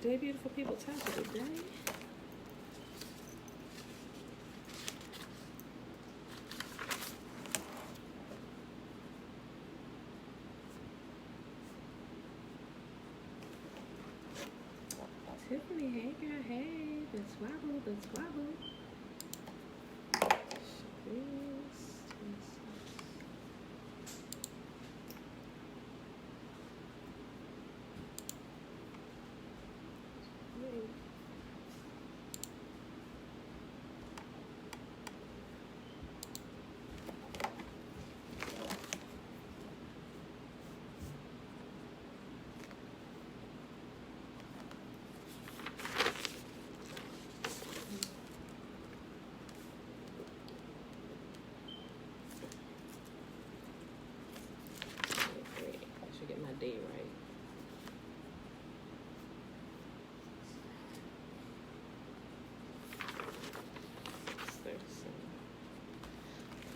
today, beautiful people. Topic of the day. Tiffany, hey girl, hey. That's wobble, that's wobble. Day right.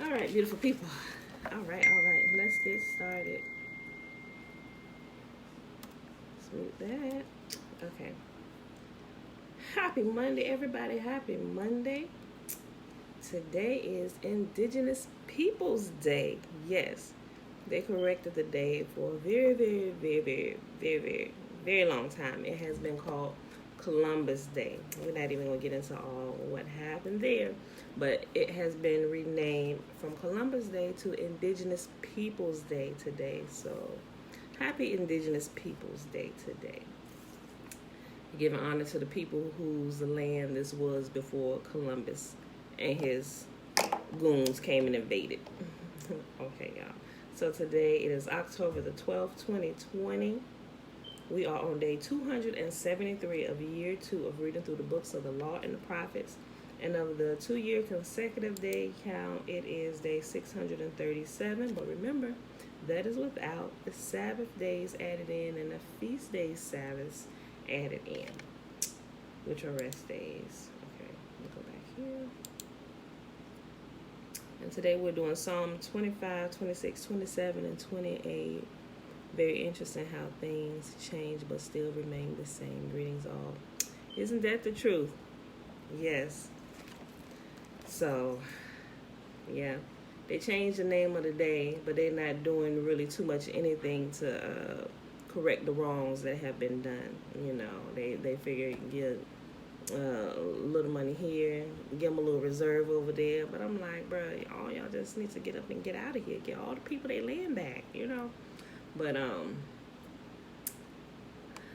All right, beautiful people. All right. Let's get started. Smooth that. Okay. Happy Monday, everybody. Happy Monday. Today is Indigenous Peoples Day. Yes. They corrected the day for a very long time. It has been called Columbus Day. We're not even going to get into all what happened there, but it has been renamed from Columbus Day to Indigenous Peoples Day today. So, happy Indigenous Peoples Day today. Giving honor to the people whose land this was before Columbus and his goons came and invaded. Okay, y'all. So today it is October the 12th, 2020. We are on day 273 of year 2 of reading through the books of the law and the prophets. And of the 2-year consecutive day count, it is day 637. But remember, that is without the Sabbath days added in and the feast days Sabbaths added in, which are rest days. Okay, let me go back here. And today we're doing Psalm 25, 26, 27, and 28. Very interesting how things change but still remain the same. Greetings all. Isn't that the truth? Yes. So, yeah. They changed the name of the day, but they're not doing really too much anything to correct the wrongs that have been done. You know, they figure get a little money here, give them a little reserve over there. But I'm like, bro, all y'all just need to get up and get out of here. Get all the people their land back, you know. But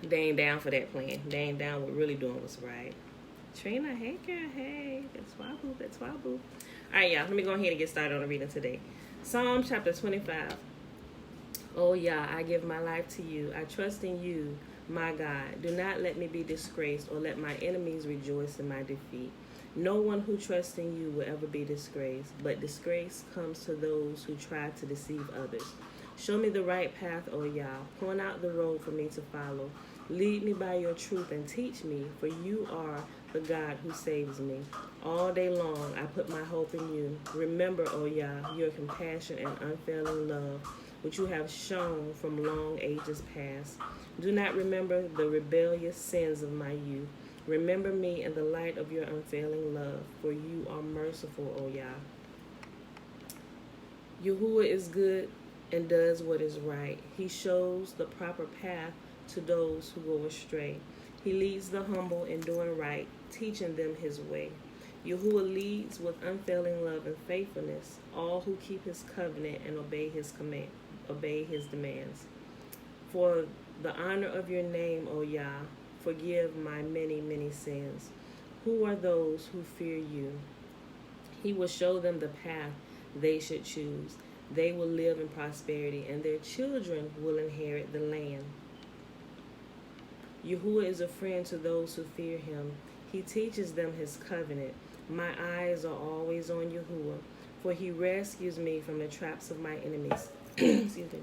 they ain't down for that plan. They ain't down with really doing what's right. Trina, hey girl, hey. That's waboo. All right, y'all. Let me go ahead and get started on the reading today. Psalm chapter 25. Oh, Yah, I give my life to you. I trust in you, my God. Do not let me be disgraced or let my enemies rejoice in my defeat. No one who trusts in you will ever be disgraced, but disgrace comes to those who try to deceive others. Show me the right path, O Yah. Point out the road for me to follow. Lead me by your truth and teach me, for you are the God who saves me. All day long I put my hope in you. Remember, O Yah, your compassion and unfailing love, which you have shown from long ages past. Do not remember the rebellious sins of my youth. Remember me in the light of your unfailing love, for you are merciful, O Yah. Yahuwah is good and does what is right. He shows the proper path to those who go astray. He leads the humble in doing right, teaching them his way. Yahuwah leads with unfailing love and faithfulness all who keep his covenant and obey his demands. For the honor of your name, O Yah, forgive my many, many sins. Who are those who fear you? He will show them the path they should choose. They will live in prosperity, and their children will inherit the land. Yahuwah is a friend to those who fear him. He teaches them his covenant. My eyes are always on Yahuwah, for he rescues me from the traps of my enemies. Excuse me.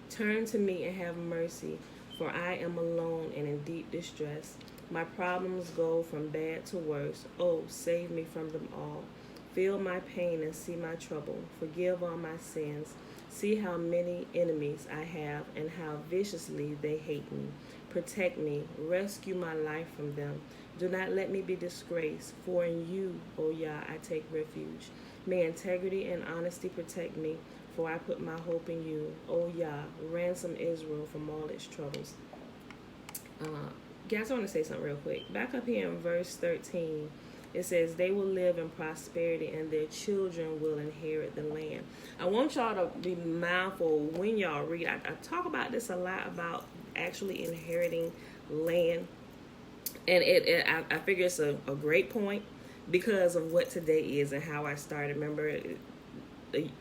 Turn to me and have mercy, for I am alone and in deep distress. My problems go from bad to worse. Oh, save me from them all. Feel my pain and see my trouble. Forgive all my sins. See how many enemies I have and how viciously they hate me. protect me, rescue my life from them. Do not let me be disgraced, for in you, O Yah, I take refuge. May integrity and honesty protect me, for I put my hope in you. O Yah, ransom Israel from all its troubles. Guys, I want to say something real quick. Back up here in verse 13, it says, they will live in prosperity and their children will inherit the land. I want y'all to be mindful when y'all read. I talk about this a lot, about actually inheriting land. And I figure it's a great point because of what today is and how I started. Remember, it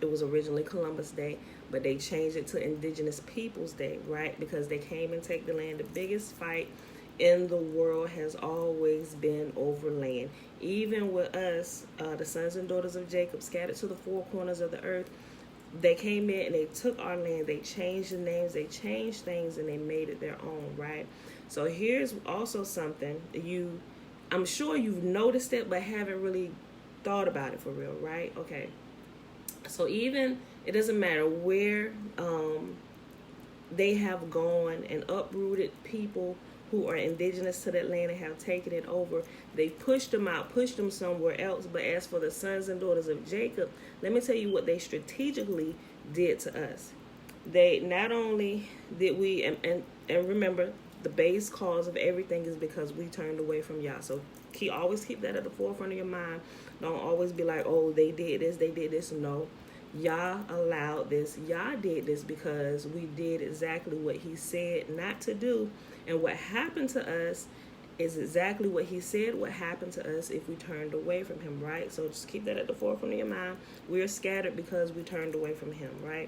was originally Columbus Day, but they changed it to Indigenous Peoples Day, right? Because they came and take the land. The biggest fight in the world has always been over land. Even with us, the sons and daughters of Jacob scattered to the four corners of the earth, they came in and they took our land. They changed the names, they changed things, and they made it their own, right? So here's also something I'm sure you've noticed it, but haven't really thought about it for real, right? Okay. So even, it doesn't matter where they have gone and uprooted people who are indigenous to that land and have taken it over. They pushed them out, pushed them somewhere else. But as for the sons and daughters of Jacob, let me tell you what they strategically did to us. They not only did we, and remember, the base cause of everything is because we turned away from Yah. So always keep that at the forefront of your mind. Don't always be like, oh, they did this, they did this. No, Yah allowed this. Yah did this because we did exactly what he said not to do. And what happened to us is exactly what he said would happen to us if we turned away from him, right? So just keep that at the forefront of your mind. We're scattered because we turned away from him, right?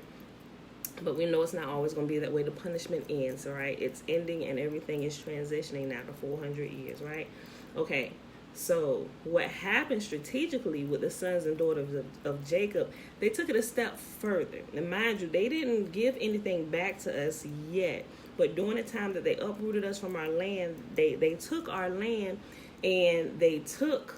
But we know it's not always going to be that way. The punishment ends, all right? It's ending and everything is transitioning now to 400 years, right? Okay, so what happened strategically with the sons and daughters of Jacob, they took it a step further. And mind you, they didn't give anything back to us yet. But during the time that they uprooted us from our land, they took our land, and they took,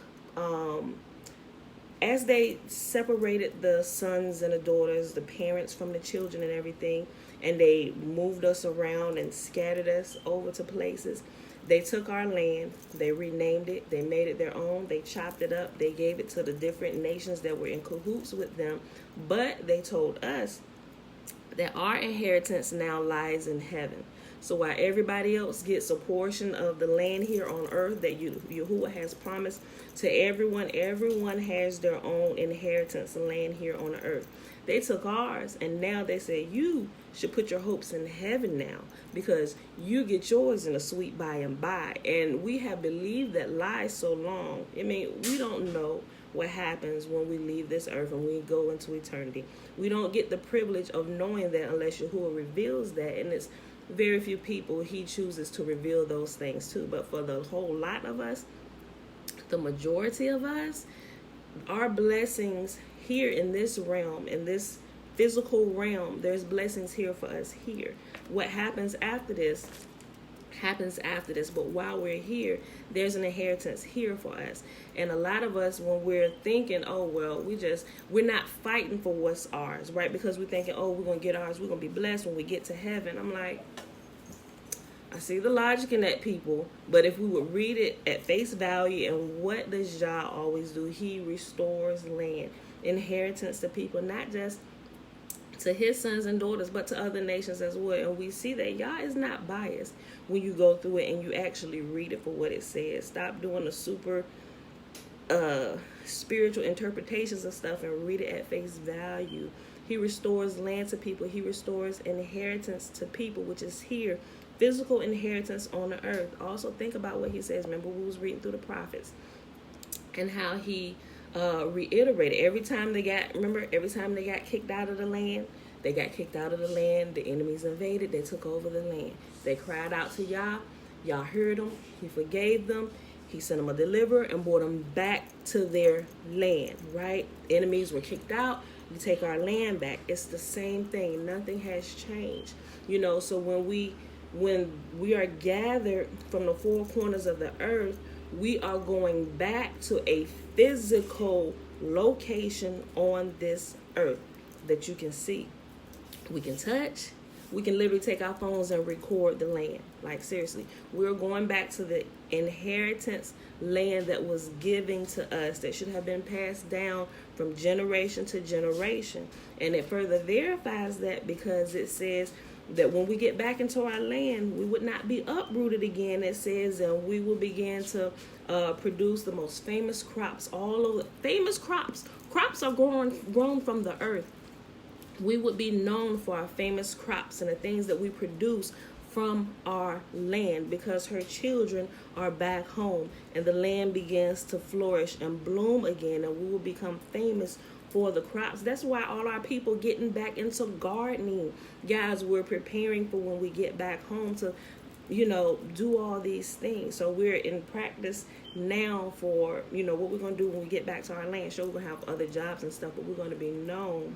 as they separated the sons and the daughters, the parents from the children and everything, and they moved us around and scattered us over to places, they took our land, they renamed it, they made it their own, they chopped it up, they gave it to the different nations that were in cahoots with them, but they told us that our inheritance now lies in heaven. So while everybody else gets a portion of the land here on earth that Yahuwah has promised to everyone has their own inheritance land here on the earth. They took ours, and now they say you should put your hopes in heaven now, because you get yours in a sweet by and by. And we have believed that lie so long. I mean, we don't know what happens when we leave this earth and we go into eternity. We don't get the privilege of knowing that unless Yahuwah reveals that, and it's very few people he chooses to reveal those things to. But for the whole lot of us, the majority of us, our blessings here in this realm, in this physical realm, there's blessings here for us here. What happens after this happens after this, but while we're here, there's an inheritance here for us. And a lot of us, when we're thinking, oh well, we're not fighting for what's ours, right? Because we're thinking, oh, we're gonna get ours, we're gonna be blessed when we get to heaven. I'm like, I see the logic in that, people, but if we would read it at face value, and what does Yah always do? He restores land, inheritance to people, not just to his sons and daughters, but to other nations as well. And we see that Yah is not biased when you go through it and you actually read it for what it says. Stop doing the super spiritual interpretations of stuff and read it at face value. He restores land to people. He restores inheritance to people, which is here, physical inheritance on the earth. Also think about what he says. Remember, we was reading through the prophets and how he reiterated every time they got kicked out of the land, the enemies invaded, they took over the land. They cried out to Yah. Yah heard them. He forgave them. He sent them a deliverer and brought them back to their land, right? Enemies were kicked out. You take our land back. It's the same thing. Nothing has changed. So when we are gathered from the four corners of the earth, we are going back to a physical location on this earth that you can see. We can touch, we can literally take our phones and record the land. Like, seriously, we're going back to the inheritance land that was given to us, that should have been passed down from generation to generation. And it further verifies that, because it says that when we get back into our land, we would not be uprooted again, it says, and we will begin to produce the most famous crops all over. Famous crops are grown from the earth. We would be known for our famous crops and the things that we produce from our land, because her children are back home and the land begins to flourish and bloom again, and we will become famous for the crops. That's why all our people getting back into gardening. Guys, we're preparing for when we get back home to, do all these things. So we're in practice now for, what we're going to do when we get back to our land. Sure, we're going to have other jobs and stuff, but we're going to be known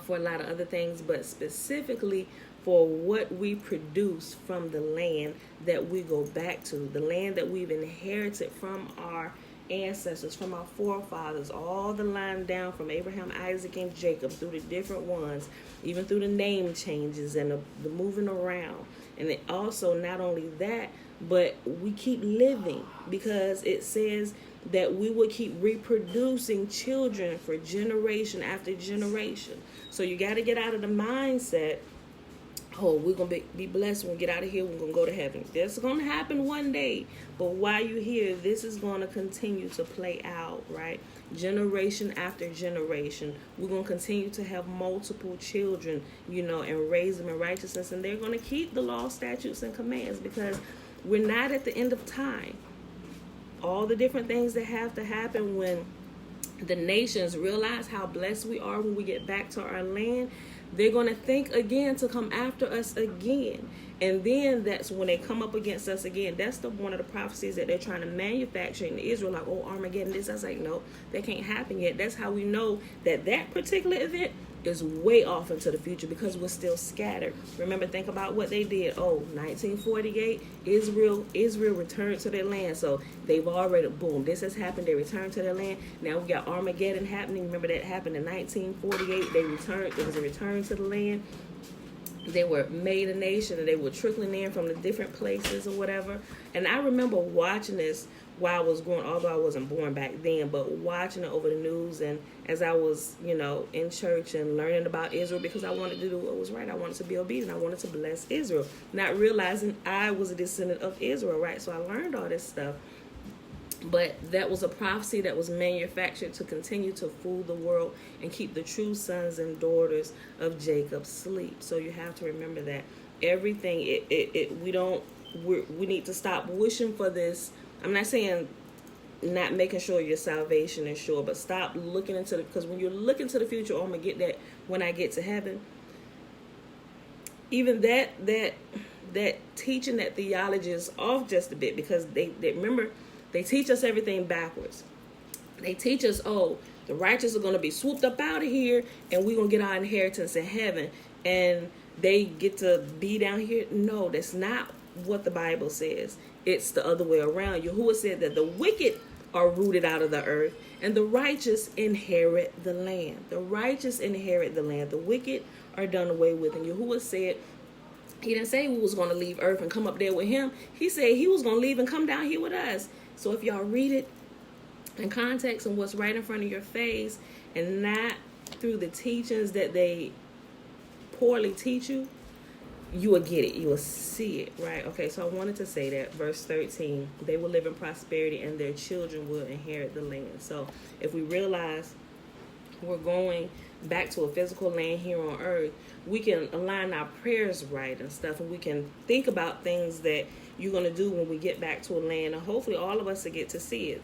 for a lot of other things, but specifically for what we produce from the land that we go back to, the land that we've inherited from our ancestors, from our forefathers, all the line down from Abraham, Isaac, and Jacob, through the different ones, even through the name changes and the moving around. And it also, not only that, but we keep living, because it says that we will keep reproducing children for generation after generation. So you got to get out of the mindset, oh, we're going to be blessed when we get out of here, we're going to go to heaven. That's going to happen one day. But while you're here, this is going to continue to play out, right? Generation after generation. We're going to continue to have multiple children, and raise them in righteousness. And they're going to keep the law, statutes, and commands, because we're not at the end of time. All the different things that have to happen when the nations realize how blessed we are when we get back to our land, they're going to think again to come after us again. And then that's when they come up against us again. That's one of the prophecies that they're trying to manufacture in Israel, like, oh, Armageddon, this. I was like, no, that can't happen yet. That's how we know that particular event is way off into the future, because we're still scattered. Remember, think about what they did. 1948, Israel returned to their land. So they've already, boom, this has happened. They returned to their land. Now we got Armageddon happening. Remember, that happened in 1948. They returned. There was a return to the land. They were made a nation, and they were trickling in from the different places or whatever. And I remember watching this while I was growing, although I wasn't born back then, but watching it over the news, and as I was, in church and learning about Israel, because I wanted to do what was right. I wanted to be obedient. I wanted to bless Israel, not realizing I was a descendant of Israel, right? So I learned all this stuff. But that was a prophecy that was manufactured to continue to fool the world and keep the true sons and daughters of Jacob asleep. So you have to remember that everything, we need to stop wishing for this. I'm not saying not making sure your salvation is sure, but stop looking into because when you're looking to the future, I'm going to get that when I get to heaven. Even that teaching, that theology is off just a bit, because they remember, they teach us everything backwards. They teach us, the righteous are going to be swooped up out of here and we're going to get our inheritance in heaven. And they get to be down here. No, that's not what the Bible says. It's the other way around. Yahuwah said that the wicked are rooted out of the earth and the righteous inherit the land. The righteous inherit the land. The wicked are done away with. And Yahuwah said, he didn't say we was going to leave earth and come up there with him. He said he was going to leave and come down here with us. So if y'all read it in context and what's right in front of your face, and not through the teachings that they poorly teach you, you will get it. You will see it, right? Okay, so I wanted to say that. Verse 13, they will live in prosperity and their children will inherit the land. So if we realize we're going back to a physical land here on earth, we can align our prayers right and stuff, and we can think about things that you're going to do when we get back to a land, and hopefully all of us will get to see it.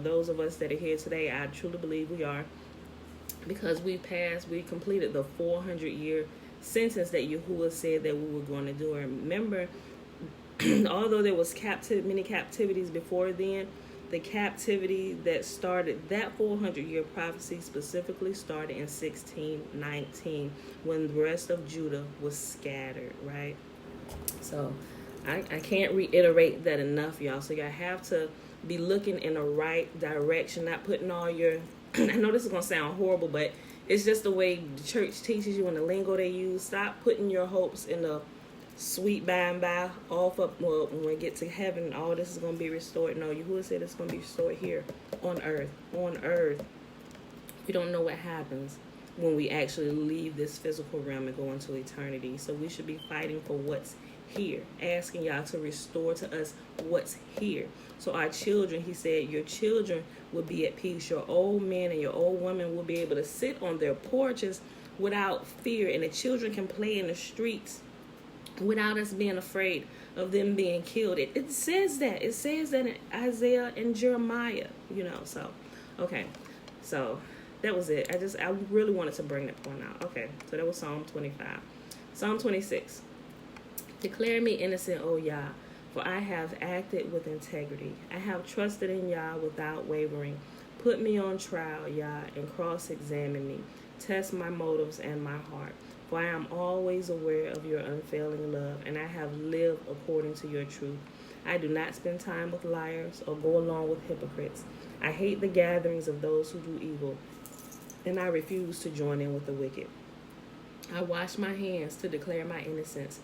Those of us that are here today, I truly believe we are, because we completed the 400-year sentence that Yahuwah said that we were going to do. And remember, although there was many captivities before then, the captivity that started that 400-year prophecy specifically started in 1619, when the rest of Judah was scattered, right? So I can't reiterate that enough, y'all. So y'all have to be looking in the right direction, not putting all your I know this is going to sound horrible, but It's just the way the church teaches you and the lingo they use. Stop putting your hopes in the sweet by and by. Off up, well, when we get to heaven, all this is going to be restored. No, Yahuwah said it's going to be restored here on earth. On earth. We don't know what happens when we actually leave this physical realm and go into eternity. So we should be fighting for what's here, asking y'all to restore to us what's here. So our children, he said, your children will be at peace. Your old men and your old women will be able to sit on their porches without fear, and the children can play in the streets without us being afraid of them being killed. It says that. It says that in Isaiah and Jeremiah, so okay. So that was it. I really wanted to bring that point out. Okay, so that was Psalm 25. Psalm 26. Declare me innocent, O Yah, for I have acted with integrity. I have trusted in Yah without wavering. Put me on trial, Yah, and cross-examine me. Test my motives and my heart. For I am always aware of your unfailing love, and I have lived according to your truth. I do not spend time with liars or go along with hypocrites. I hate the gatherings of those who do evil, and I refuse to join in with the wicked. I wash my hands to declare my innocence.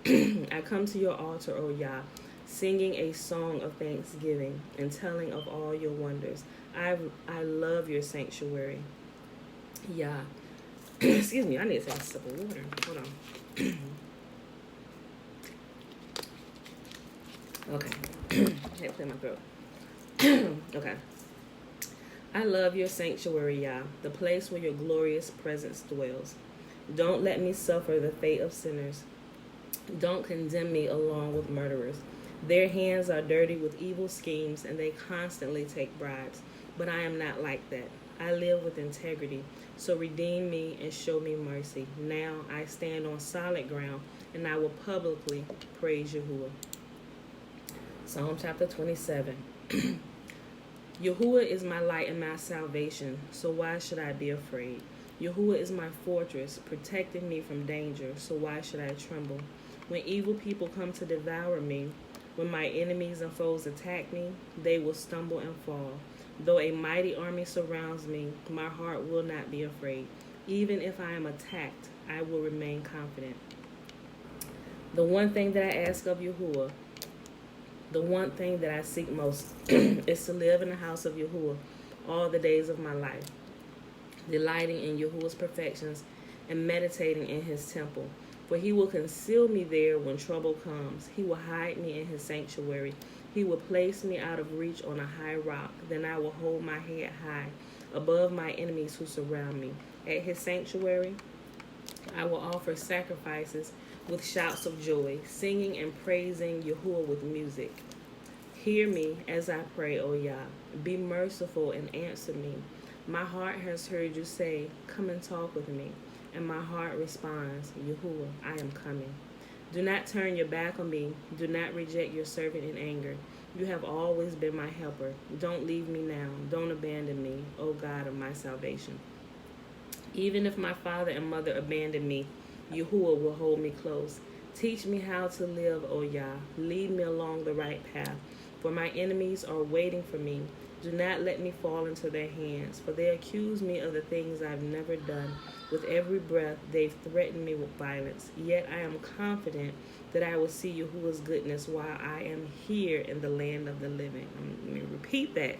I come to your altar, O Yah, singing a song of thanksgiving and telling of all your wonders. I love your sanctuary, Yah. Excuse me, I need to take a sip of water. Hold on. Okay. I had to clear my throat. Okay. I love your sanctuary, Yah, the place where your glorious presence dwells. Don't let me suffer the fate of sinners. Don't condemn me along with murderers. Their hands are dirty with evil schemes, and they constantly take bribes. But I am not like that. I live with integrity. So redeem me and show me mercy. Now I stand on solid ground, and I will publicly praise Yahuwah. Psalm chapter 27. Yahuwah is my light and my salvation, so why should I be afraid? Yahuwah is my fortress, protecting me from danger, so why should I tremble? When evil people come to devour me, when my enemies and foes attack me, they will stumble and fall. Though a mighty army surrounds me, my heart will not be afraid. Even if I am attacked, I will remain confident. The one thing that I ask of Yahuwah, the one thing that I seek most, is to live in the house of Yahuwah all the days of my life, delighting in Yahuwah's perfections and meditating in his temple. For he will conceal me there when trouble comes. He will hide me in his sanctuary. He will place me out of reach on a high rock. Then I will hold my head high above my enemies who surround me. At his sanctuary, I will offer sacrifices with shouts of joy, singing and praising Yahuwah with music. Hear me as I pray, O Yah. Be merciful and answer me. My heart has heard you say, come and talk with me. And my heart responds, Yahuwah, I am coming. Do not turn your back on me. Do not reject your servant in anger. You have always been my helper. Don't leave me now. Don't abandon me, O God of my salvation. Even if my father and mother abandon me, Yahuwah will hold me close. Teach me how to live, O Yah. Lead me along the right path, for my enemies are waiting for me. Do not let me fall into their hands, for they accuse me of the things I've never done. With every breath, they've threatened me with violence. Yet I am confident that I will see Yahuwah's goodness while I am here in the land of the living. Let me repeat that.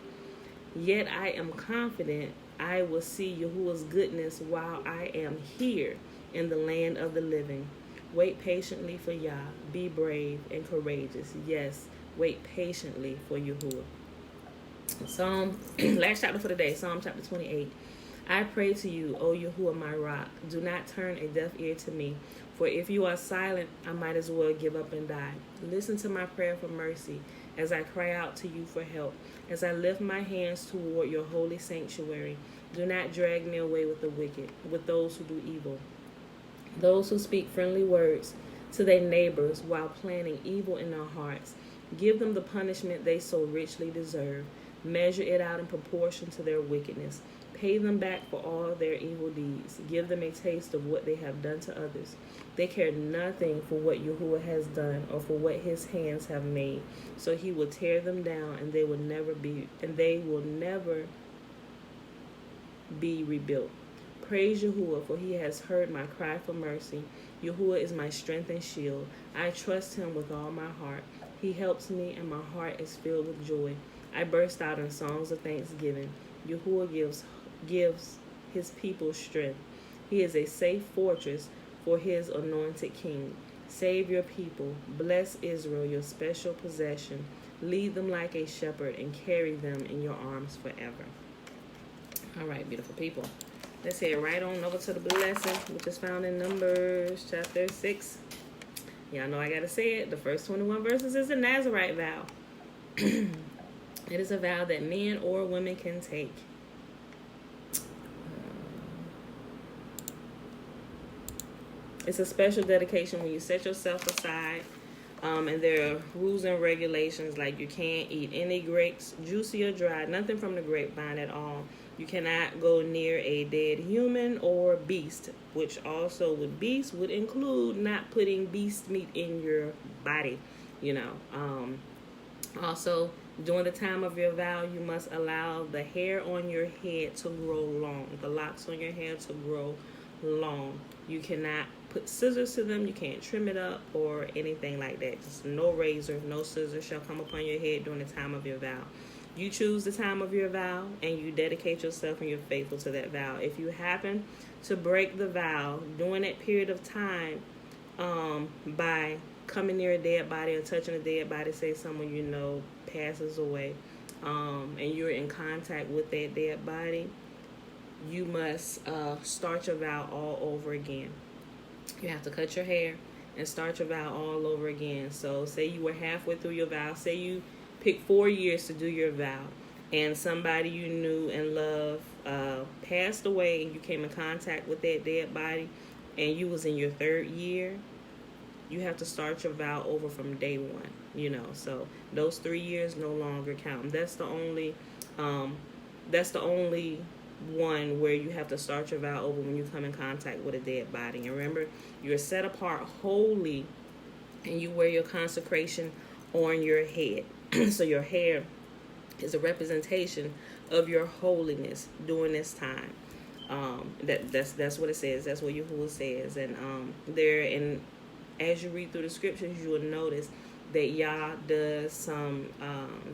Yet I am confident I will see Yahuwah's goodness while I am here in the land of the living. Wait patiently for Yah. Be brave and courageous. Yes, wait patiently for Yahuwah. Last chapter for the day, Psalm chapter 28. I pray to you, O Yahuwah, my rock. Do not turn a deaf ear to me, for if you are silent, I might as well give up and die. Listen to my prayer for mercy as I cry out to you for help, as I lift my hands toward your holy sanctuary. Do not drag me away with the wicked, with those who do evil, those who speak friendly words to their neighbors while planning evil in their hearts. Give them the punishment they so richly deserve. Measure it out in proportion to their wickedness. Pay them back for all their evil deeds. Give them a taste of what they have done to others. They care nothing for what Yahuwah has done or for what his hands have made. So he will tear them down, and they will never be rebuilt. Praise Yahuwah, for he has heard my cry for mercy. Yahuwah is my strength and shield. I trust him with all my heart. He helps me, and my heart is filled with joy. I burst out in songs of thanksgiving. Yahuwah gives his people strength. He is a safe fortress for his anointed king. Save your people. Bless Israel, your special possession. Lead them like a shepherd and carry them in your arms forever. All right, beautiful people. Let's head right on over to the blessing, which is found in Numbers chapter 6. Y'all know I got to say it. The first 21 verses is a Nazirite vow. It is a vow that men or women can take. It's a special dedication when you set yourself aside. And there are rules and regulations, like you can't eat any grapes, juicy or dry, nothing from the grapevine at all. You cannot go near a dead human or beast, which also with beast would include not putting beast meat in your body, Also, during the time of your vow, you must allow the hair on your head to grow long, the locks on your hair to grow long. You cannot put scissors to them. You can't trim it up or anything like that. Just no razor, no scissors shall come upon your head during the time of your vow. You choose the time of your vow and you dedicate yourself and you're faithful to that vow. If you happen to break the vow during that period of time by coming near a dead body or touching a dead body, say someone you know passes away, and you're in contact with that dead body, you must start your vow all over again. You have to cut your hair and start your vow all over again. So say you were halfway through your vow. Say you picked 4 years to do your vow, and somebody you knew and loved passed away, and you came in contact with that dead body, and you was in your 3rd year. You have to start your vow over from day one. So those 3 years no longer count. That's the only one where you have to start your vow over when you come in contact with a dead body. And remember, you're set apart wholly, and you wear your consecration on your head. So your hair is a representation of your holiness during this time. That's what it says. That's what Yahuwah says. And as you read through the scriptures, you will notice that Yah does some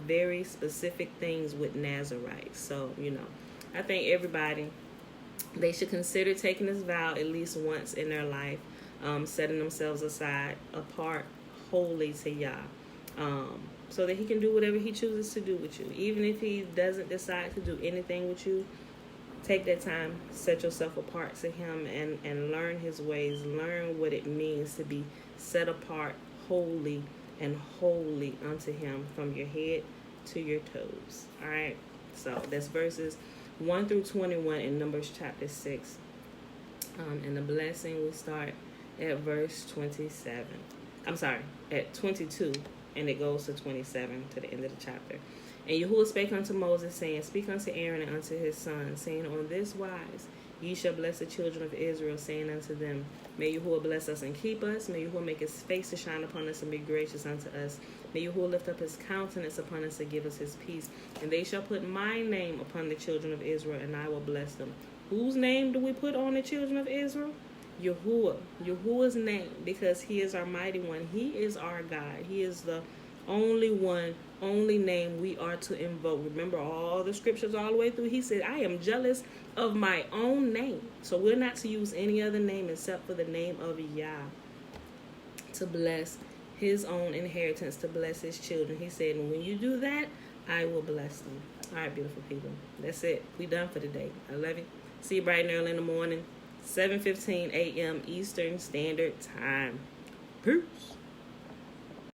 very specific things with Nazarites. So, I think everybody, they should consider taking this vow at least once in their life, setting themselves aside, apart, wholly to Yah, so that he can do whatever he chooses to do with you. Even if he doesn't decide to do anything with you, take that time, set yourself apart to him, and learn his ways, learn what it means to be set apart, holy and holy unto him from your head to your toes. All right, so that's verses 1 through 21 in Numbers chapter 6. And the blessing, we start at verse 27. I'm sorry, at 22, and it goes to 27 to the end of the chapter. And Yahuwah spake unto Moses, saying, Speak unto Aaron and unto his sons, saying, On this wise ye shall bless the children of Israel, saying unto them, May Yahuwah bless us and keep us. May Yahuwah make his face to shine upon us and be gracious unto us. May Yahuwah lift up his countenance upon us and give us his peace. And they shall put my name upon the children of Israel, and I will bless them. Whose name do we put on the children of Israel? Yahuwah. Yahuwah's name, because he is our mighty one. He is our God. He is the only one, only name we are to invoke. Remember all the scriptures all the way through. He said, I am jealous of my own name. So we're not to use any other name except for the name of Yah to bless his own inheritance, to bless his children. He said, and when you do that, I will bless them. All right, beautiful people. That's it. We done for today. I love you. See you bright and early in the morning, 7:15 a.m. Eastern Standard Time. Peace.